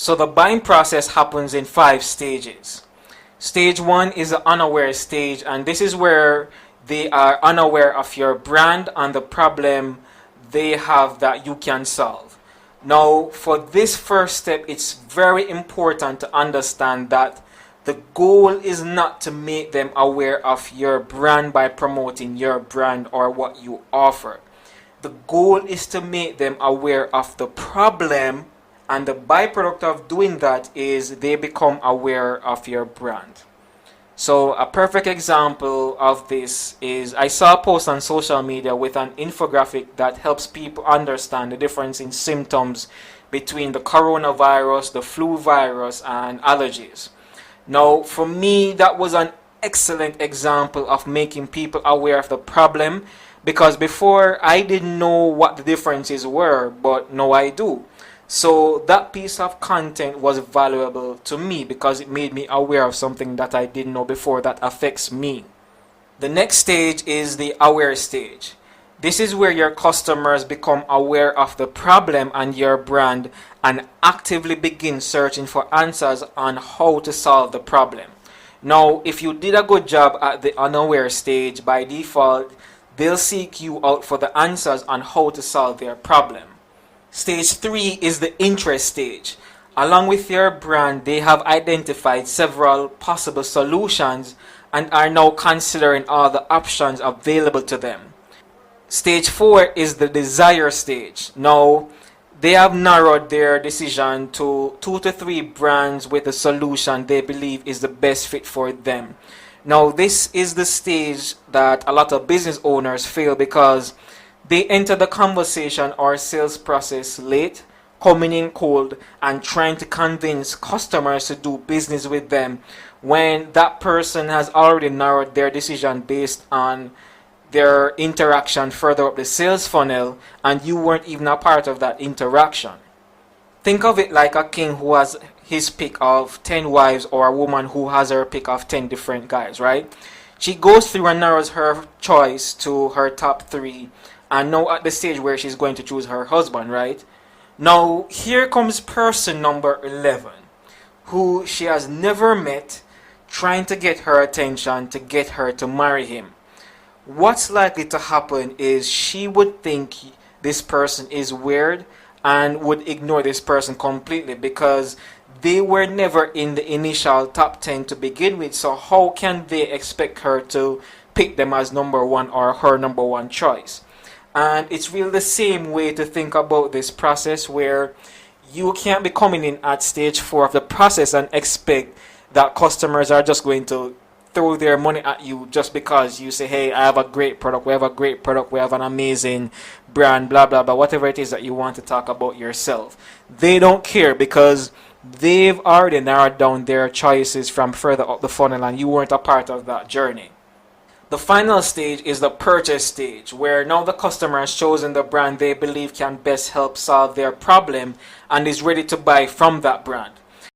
So the buying process happens in 5 stages. Stage 1 is the unaware stage, and this is where they are unaware of your brand and the problem they have that you can solve. Now, for this first step, it's very important to understand that the goal is not to make them aware of your brand by promoting your brand or what you offer. The goal is to make them aware of the problem, and the byproduct of doing that is they become aware of your brand. So a perfect example of this is I saw a post on social media with an infographic that helps people understand the difference in symptoms between the coronavirus, the flu virus, and allergies. Now, for me, that was an excellent example of making people aware of the problem, because before I didn't know what the differences were, but now I do. So that piece of content was valuable to me because it made me aware of something that I didn't know before that affects me. The next stage is the aware stage. This is where your customers become aware of the problem and your brand and actively begin searching for answers on how to solve the problem. Now, if you did a good job at the unaware stage, by default, they'll seek you out for the answers on how to solve their problem. Stage 3 is the interest stage. Along with your brand, they have identified several possible solutions and are now considering all the options available to them. Stage 4 is the desire stage. Now, they have narrowed their decision to 2 to 3 brands with a solution they believe is the best fit for them. Now, this is the stage that a lot of business owners fail because they enter the conversation or sales process late, coming in cold, and trying to convince customers to do business with them when that person has already narrowed their decision based on their interaction further up the sales funnel, and you weren't even a part of that interaction. Think of it like a king who has his pick of 10 wives, or a woman who has her pick of 10 different guys, right? She goes through and narrows her choice to her top 3, and now at the stage where she's going to choose her husband, right? Now, here comes person number 11, who she has never met, trying to get her attention to get her to marry him. What's likely to happen is she would think this person is weird and would ignore this person completely because they were never in the initial top 10 to begin with. So how can they expect her to pick them as number 1 or her number 1 choice? And it's really the same way to think about this process, where you can't be coming in at stage 4 of the process and expect that customers are just going to throw their money at you just because you say, hey, I have a great product, we have a great product, we have an amazing brand, blah, blah, blah, whatever it is that you want to talk about yourself. They don't care because they've already narrowed down their choices from further up the funnel, and you weren't a part of that journey. The final stage is the purchase stage, where now the customer has chosen the brand they believe can best help solve their problem and is ready to buy from that brand.